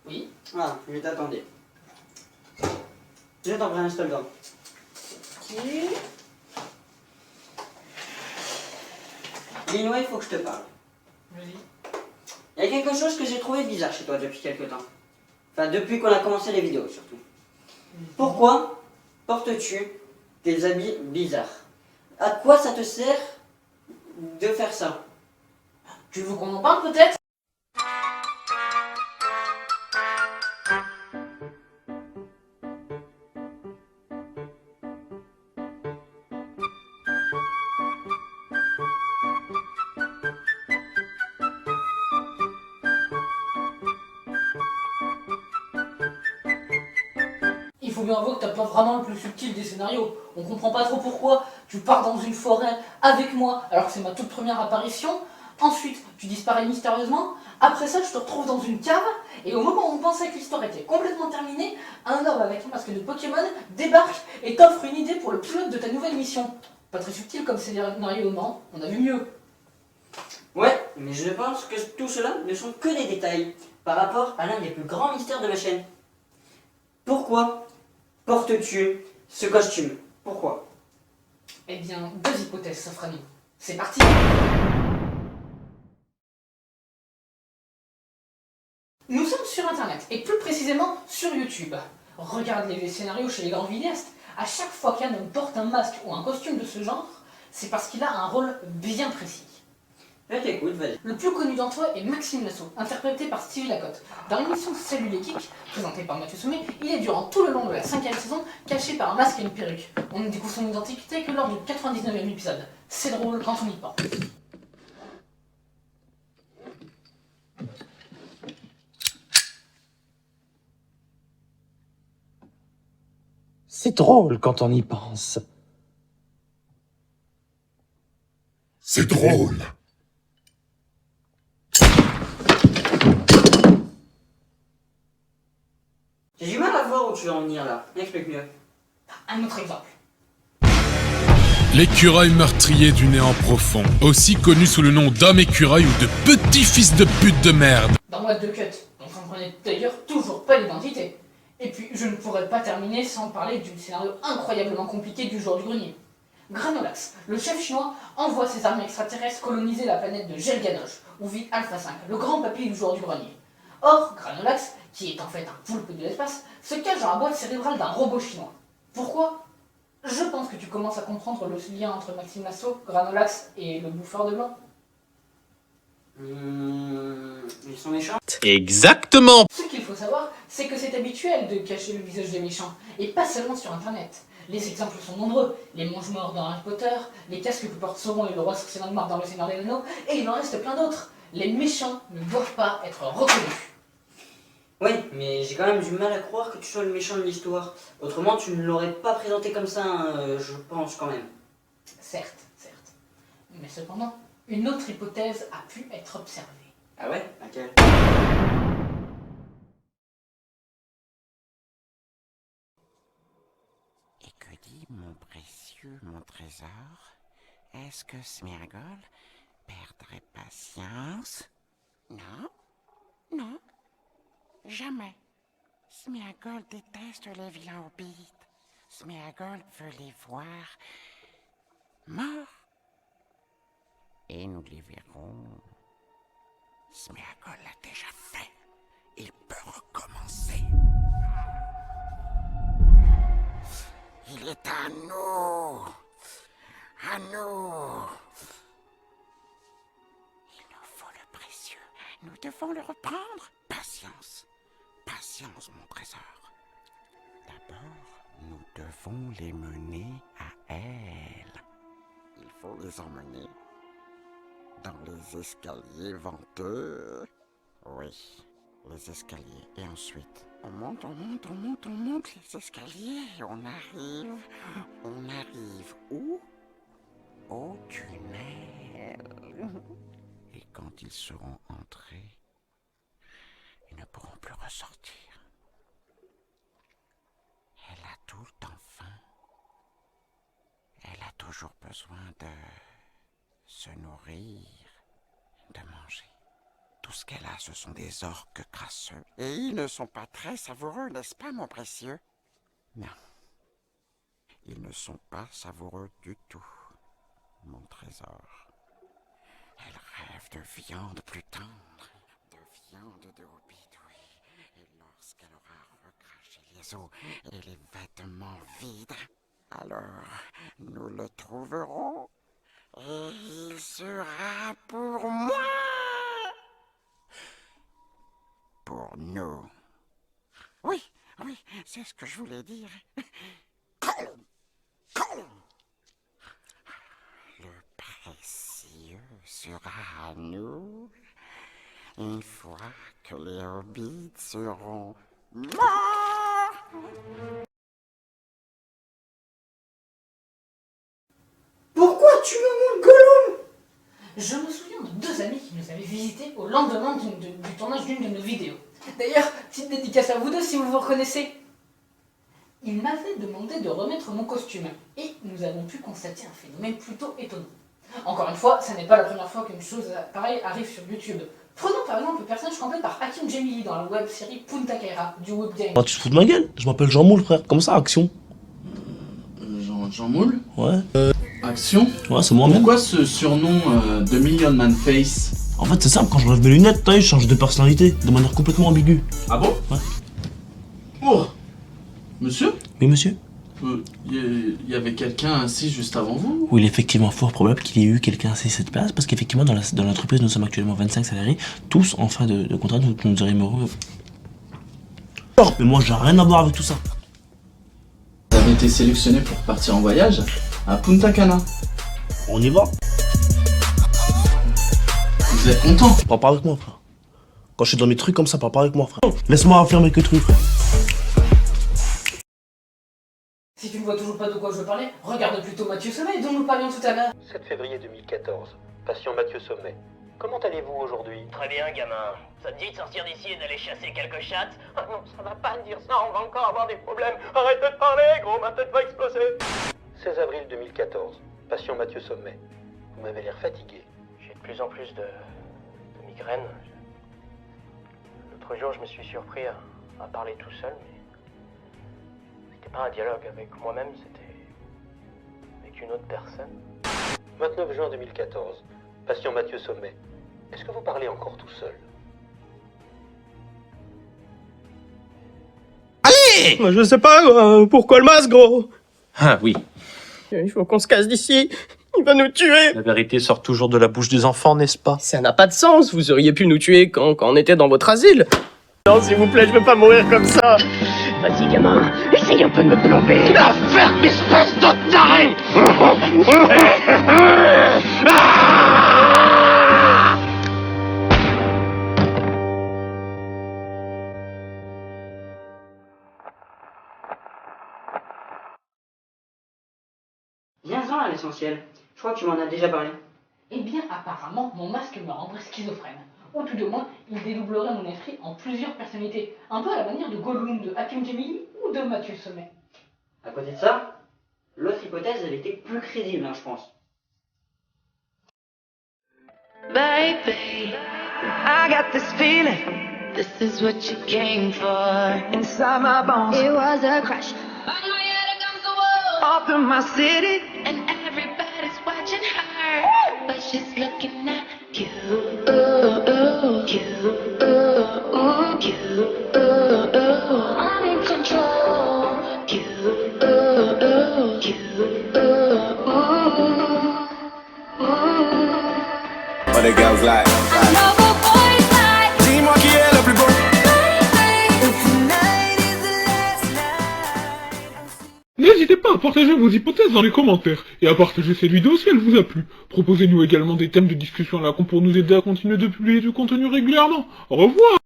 Oui. Ah, je t'attendais. Je t'en prie, installe-toi. Ok. Dis-moi, il faut que je te parle. Vas-y. Il y a quelque chose que j'ai trouvé bizarre chez toi depuis quelque temps. Enfin, depuis qu'on a commencé les vidéos, surtout. Pourquoi portes-tu des habits bizarres? À quoi ça te sert de faire ça? Tu veux qu'on en parle peut-être? Il faut bien avouer que t'as pas vraiment le plus subtil des scénarios. On comprend pas trop pourquoi tu pars dans une forêt avec moi alors que c'est ma toute première apparition. Ensuite, tu disparais mystérieusement. Après ça, je te retrouve dans une cave. Et au moment où on pensait que l'histoire était complètement terminée, un homme avec un masque de Pokémon débarque et t'offre une idée pour le pilote de ta nouvelle mission. Pas très subtil comme scénario, non? On a vu mieux. Ouais, mais je pense que tout cela ne sont que des détails par rapport à l'un des plus grands mystères de ma chaîne. Pourquoi portes-tu ce costume? Pourquoi? Eh bien, deux hypothèses s'offrent à nous. C'est parti! Nous sommes sur internet, et plus précisément sur YouTube. Regarde les scénarios chez les grands vidéastes. À chaque fois qu'un homme porte un masque ou un costume de ce genre, c'est parce qu'il a un rôle bien précis. Je t'écoute, vas-y. Le plus connu d'entre eux est Maxime Lasso, interprété par Stevie Lacotte. Dans l'émission Salut les Kicks, présentée par Mathieu Sommet, il est durant tout le long de la 5ème saison caché par un masque et une perruque. On ne découvre son identité que lors du 99ème épisode. C'est drôle quand on y pense. C'est drôle quand on y pense. C'est drôle. J'ai du mal à voir où tu veux en venir là. Explique mieux. Un autre exemple. L'écureuil meurtrier du néant profond, aussi connu sous le nom d'homme écureuil ou de petit fils de pute de merde. Dans What the Cut, on comprenait d'ailleurs toujours pas l'identité. Et puis, je ne pourrais pas terminer sans parler du scénario incroyablement compliqué du jour du grenier. Granolax, le chef chinois, envoie ses armées extraterrestres coloniser la planète de Gelganoche, où vit Alpha 5, le grand papy du jour du grenier. Or, Granolax, qui est en fait un poulpe de l'espace, se cache dans la boîte cérébrale d'un robot chinois. Pourquoi? Je pense que tu commences à comprendre le lien entre Maxime Lasso, Granolax et le bouffeur de blanc. Ils sont méchants. Exactement. Ce qu'il faut savoir, c'est que c'est habituel de cacher le visage des méchants, et pas seulement sur internet. Les exemples sont nombreux, les mange-morts dans Harry Potter, les casques que portent Sauron et le roi sorcier noir dans Le Seigneur des Anneaux, et il en reste plein d'autres. Les méchants ne doivent pas être reconnus. Oui, mais j'ai quand même du mal à croire que tu sois le méchant de l'histoire. Autrement, tu ne l'aurais pas présenté comme ça, hein, je pense quand même. Certes, certes. Mais cependant, une autre hypothèse a pu être observée. Ah ouais? Laquelle? Et que dit mon précieux, mon trésor? Est-ce que Sméagol perdrait patience? Non, non, jamais. Sméagol déteste les vilains hobbits. Sméagol veut les voir morts. Et nous les verrons. Sméagol l'a déjà fait. Il peut recommencer. Il est à nous. À nous. Il nous faut le précieux. Nous devons le reprendre. Patience. Patience, mon trésor. D'abord, nous devons les mener à elle. Il faut les emmener dans les escaliers venteux. Oui, les escaliers. Et ensuite, on monte, on monte, on monte, on monte les escaliers. On arrive. On arrive où? Au tunnel. Et quand ils seront entrés, ils ne pourront plus ressortir. Elle a tout le temps faim. Elle a toujours besoin de se nourrir, de manger. Tout ce qu'elle a, ce sont des orques crasseux. Et ils ne sont pas très savoureux, n'est-ce pas, mon précieux? Non. Ils ne sont pas savoureux du tout, mon trésor. Elle rêve de viande plus tendre, de viande de hobbit, oui. Et lorsqu'elle aura recraché les os et les vêtements vides, alors nous le trouverons et il sera pour moi. Pour nous. Oui, oui, c'est ce que je voulais dire. Le précieux sera à nous une fois que les hobbits seront morts. Pourquoi tu me montres Gollum? Je me souviens de deux amis qui nous avaient visités au lendemain du tournage d'une de nos vidéos. D'ailleurs, petite dédicace à vous deux si vous vous reconnaissez. Ils m'avaient demandé de remettre mon costume et nous avons pu constater un phénomène plutôt étonnant. Encore une fois, ça n'est pas la première fois qu'une chose pareille arrive sur YouTube. Prenons par exemple le personnage campé par Hakim Jemili dans la web série Punta Kaira du Webgang. Ah, tu te fous de ma gueule? Je m'appelle Jean Moule, frère. Comme ça, Action. Jean Moule? Ouais. Action? Ouais, c'est moi-même. Pourquoi ce surnom de Million Man Face? En fait, c'est simple, quand je lève mes lunettes, je change de personnalité, de manière complètement ambiguë. Ah bon? Ouais. Oh! Monsieur? Oui, monsieur? Il y avait quelqu'un assis juste avant vous? Oui, il est effectivement fort probable qu'il y ait eu quelqu'un assis à cette place, parce qu'effectivement, dans l'entreprise, nous sommes actuellement 25 salariés, tous en fin de contrat, nous aimerions... Mais moi, j'ai rien à voir avec tout ça. Vous avez été sélectionné pour partir en voyage à Punta Cana. On y va? Vous êtes content? Parle pas avec moi, frère. Quand je suis dans mes trucs comme ça, parle pas avec moi, frère. Laisse-moi affirmer que truc, frère. Si tu ne vois toujours pas de quoi je veux parler, regarde plutôt Mathieu Sommet dont nous parlions tout à l'heure. 7 février 2014. Patient Mathieu Sommet. Comment allez-vous aujourd'hui? Très bien, gamin. Ça te dit de sortir d'ici et d'aller chasser quelques chattes? Ah non, ça va pas dire ça, on va encore avoir des problèmes. Arrête de parler, gros, ma tête va exploser. 16 avril 2014. Patient Mathieu Sommet. Vous m'avez l'air fatigué. J'ai de plus en plus de migraines. L'autre jour, je me suis surpris à parler tout seul, mais c'était pas un dialogue avec moi-même, c'était avec une autre personne. 29 juin 2014. Patient Mathieu Sommet. Est-ce que vous parlez encore tout seul? Je sais pas, pourquoi le masque, gros? Ah oui, Il faut qu'on se casse d'ici. Il va nous tuer. la vérité sort toujours de la bouche des enfants, n'est-ce pas? Ça n'a pas de sens. Vous auriez pu nous tuer quand on était dans votre asile. Non, s'il vous plaît, je veux pas mourir comme ça. Vas-y, gamin, essaye un peu de me plomber. La ferme espèce de taré! Viens-en à l'essentiel. Je crois que tu m'en as déjà parlé. Eh bien, apparemment, mon masque me rendrait schizophrène. Ou tout de moins, il dédoublerait mon esprit en plusieurs personnalités. Un peu à la manière de Gollum, de Hakim Jemili ou de Mathieu Sommet. À côté de ça, l'autre hypothèse, elle était plus crédible, je pense. Baby, I got this feeling. This is what you came for. Inside my bones, it was a crush. Bang my head against the wall. Up in my city, and everybody's watching her, but she's looking at you. Ooh, ooh, you. Ooh, ooh, you. Ooh, ooh. I'm in control. You. Ooh, ooh, you. Ooh, ooh, ooh. But it goes like, dis-moi qui est le plus beau. N'hésitez pas à partager vos hypothèses dans les commentaires et à partager cette vidéo si elle vous a plu. Proposez-nous également des thèmes de discussion à la con pour nous aider à continuer de publier du contenu régulièrement. Au revoir!